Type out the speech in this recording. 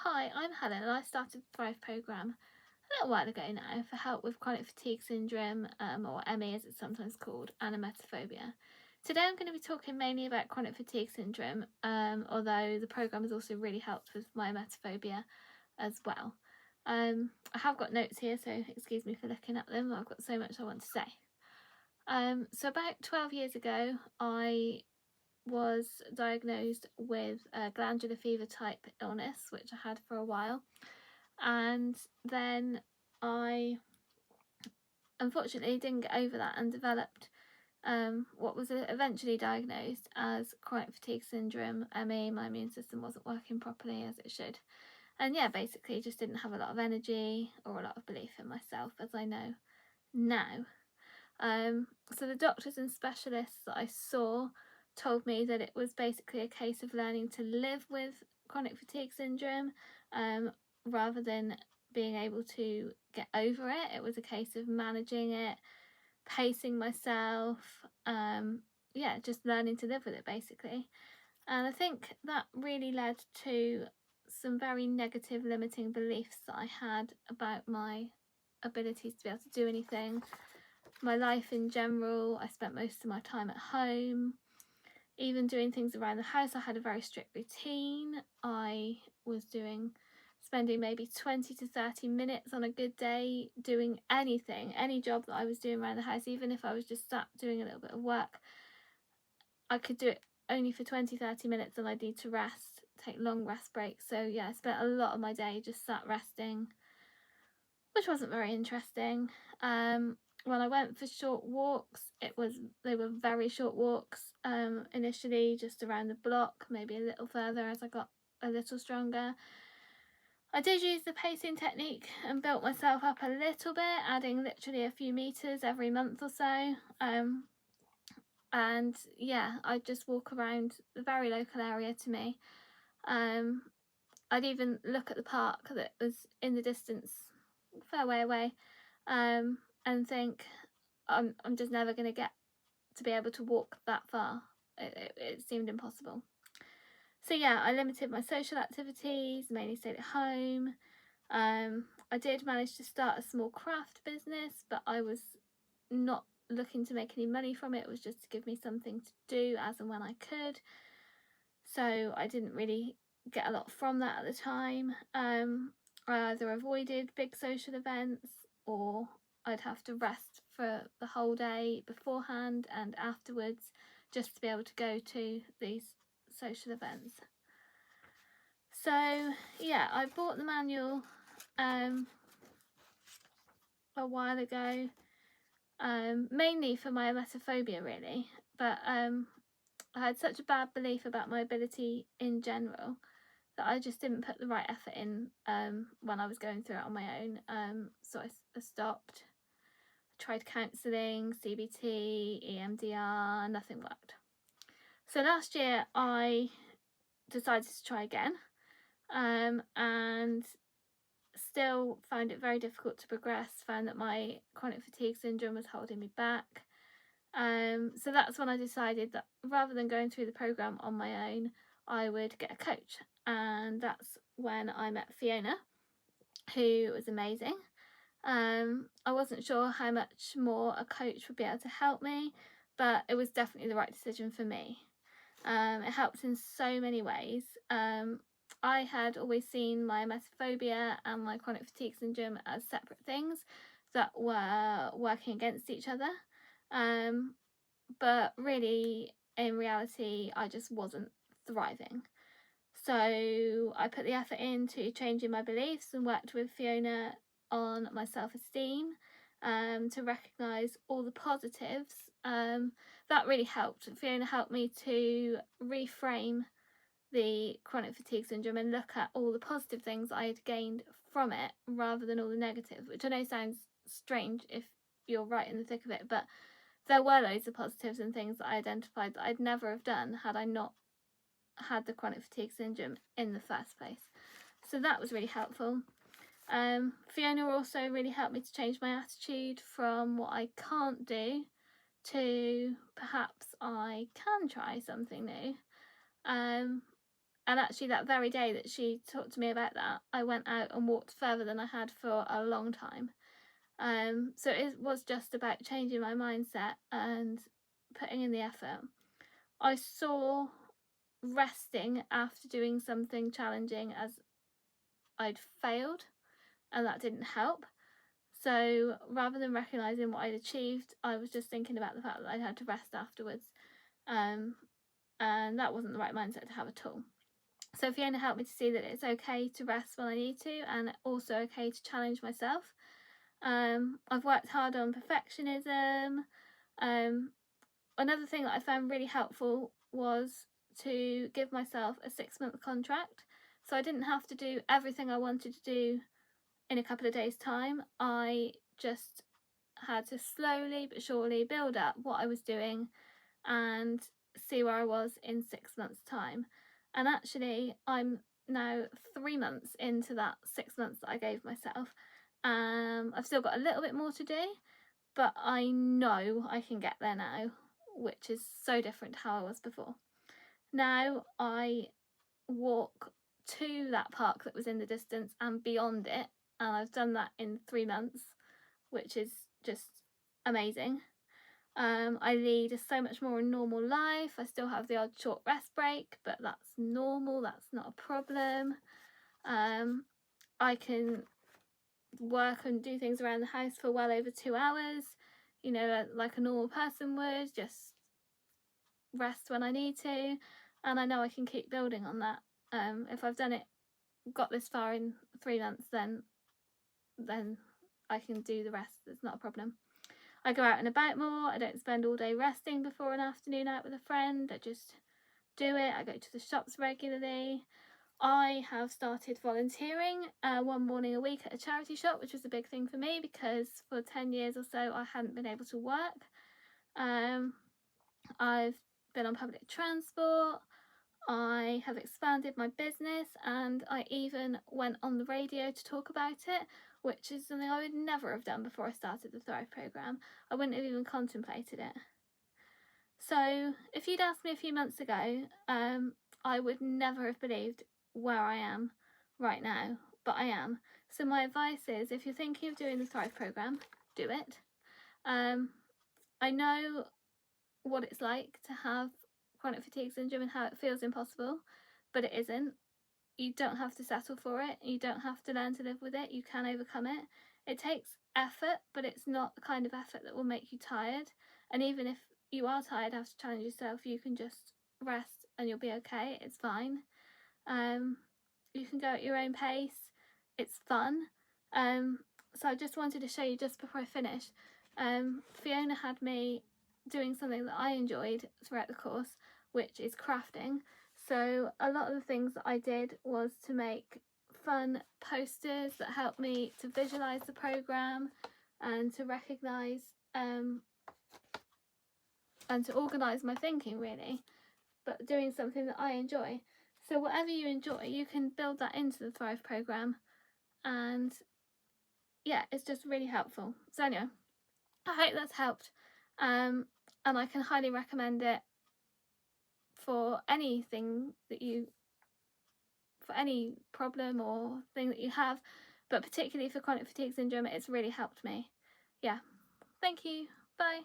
Hi, I'm Helen and I started the Thrive programme a little while ago now for help with chronic fatigue syndrome, or ME as it's sometimes called, and emetophobia. Today I'm going to be talking mainly about chronic fatigue syndrome, although the programme has also really helped with my emetophobia as well. I have got notes here, so excuse me for looking at them. I've got so much I want to say. So about 12 years ago, I was diagnosed with a glandular fever type illness, which I had for a while, and then I unfortunately didn't get over that and developed what was eventually diagnosed as chronic fatigue syndrome, ME. My immune system wasn't working properly as it should, and yeah, basically just didn't have a lot of energy or a lot of belief in myself, as I know now. So the doctors and specialists that I saw told me that it was basically a case of learning to live with chronic fatigue syndrome, rather than being able to get over it. It was a case of managing it, pacing myself, just learning to live with it basically. And I think that really led to some very negative limiting beliefs that I had about my abilities to be able to do anything, my life in general. I spent most of my time at home, even doing things around the house. I had a very strict routine. I was spending maybe 20 to 30 minutes on a good day doing anything, any job that I was doing around the house. Even if I was just sat doing a little bit of work, I could do it only for 20-30 minutes and I'd need to rest, take long rest breaks. So yeah, I spent a lot of my day just sat resting, which wasn't very interesting. When I went for short walks, they were very short walks, initially just around the block, maybe a little further as I got a little stronger. I did use the pacing technique and built myself up a little bit, adding literally a few meters every month or so. And yeah, I'd just walk around the very local area to me. I'd even look at the park that was in the distance, a fair way away, and think, I'm just never going to get to be able to walk that far. It seemed impossible. So yeah, I limited my social activities, mainly stayed at home. I did manage to start a small craft business, but I was not looking to make any money from it. It was just to give me something to do as and when I could. So I didn't really get a lot from that at the time. I either avoided big social events, or I'd have to rest for the whole day beforehand and afterwards just to be able to go to these social events. So yeah, I bought the manual a while ago, mainly for my emetophobia really, but I had such a bad belief about my ability in general that I just didn't put the right effort in when I was going through it on my own. So I stopped. I tried counselling, CBT, EMDR, nothing worked. So last year I decided to try again, and still found it very difficult to progress, found that my chronic fatigue syndrome was holding me back. So that's when I decided that rather than going through the programme on my own, I would get a coach. And that's when I met Fiona, who was amazing. I wasn't sure how much more a coach would be able to help me, but it was definitely the right decision for me. It helped in so many ways. I had always seen my emetophobia and my chronic fatigue syndrome as separate things that were working against each other. But really, in reality, I just wasn't thriving. So I put the effort into changing my beliefs and worked with Fiona on my self-esteem, to recognise all the positives. That really helped. Fiona helped me to reframe the chronic fatigue syndrome and look at all the positive things I had gained from it rather than all the negative, which I know sounds strange if you're right in the thick of it, but there were loads of positives and things that I identified that I'd never have done had I not had the chronic fatigue syndrome in the first place. So that was really helpful. Fiona also really helped me to change my attitude from what I can't do to perhaps I can try something new. And actually that very day that she talked to me about that, I went out and walked further than I had for a long time. So it was just about changing my mindset and putting in the effort. I saw resting after doing something challenging as I'd failed, and that didn't help. So rather than recognising what I'd achieved, I was just thinking about the fact that I'd had to rest afterwards. And that wasn't the right mindset to have at all. So Fiona helped me to see that it's okay to rest when I need to, and also okay to challenge myself. I've worked hard on perfectionism. Another thing that I found really helpful was to give myself a 6-month contract. So I didn't have to do everything I wanted to do in a couple of days' time. I just had to slowly but surely build up what I was doing and see where I was in 6 months' time. And actually, I'm now 3 months into that 6 months that I gave myself. I've still got a little bit more to do, but I know I can get there now, which is so different to how I was before. Now I walk to that park that was in the distance and beyond it, and I've done that in 3 months, which is just amazing. I lead a so much more normal life. I still have the odd short rest break, but that's normal, that's not a problem. I can work and do things around the house for well over 2 hours, you know, like a normal person would, just rest when I need to, and I know I can keep building on that. If I've got this far in 3 months, then I can do the rest. It's not a problem. I go out and about more. I don't spend all day resting before an afternoon out with a friend. I just do it. I go to the shops regularly. I have started volunteering 1 morning a week at a charity shop, which was a big thing for me because for 10 years or so I hadn't been able to work. I've been on public transport. I have expanded my business, and I even went on the radio to talk about it, which is something I would never have done before I started the Thrive programme. I wouldn't have even contemplated it. So if you'd asked me a few months ago, I would never have believed where I am right now, but I am. So my advice is, if you're thinking of doing the Thrive programme, do it. I know what it's like to have chronic fatigue syndrome and how it feels impossible, but it isn't. You don't have to settle for it. You don't have to learn to live with it. You can overcome it. It takes effort, but it's not the kind of effort that will make you tired. And even if you are tired, have to challenge yourself, you can just rest and you'll be okay. It's fine. You can go at your own pace. It's fun. So I just wanted to show you, just before I finish, Fiona had me doing something that I enjoyed throughout the course, which is crafting. So a lot of the things that I did was to make fun posters that helped me to visualise the programme and to recognise and to organise my thinking, really, but doing something that I enjoy. So whatever you enjoy, you can build that into the Thrive programme, and yeah, it's just really helpful. So anyway, I hope that's helped, and I can highly recommend it for anything for any problem or thing that you have, but particularly for chronic fatigue syndrome, it's really helped me. Yeah, thank you, bye.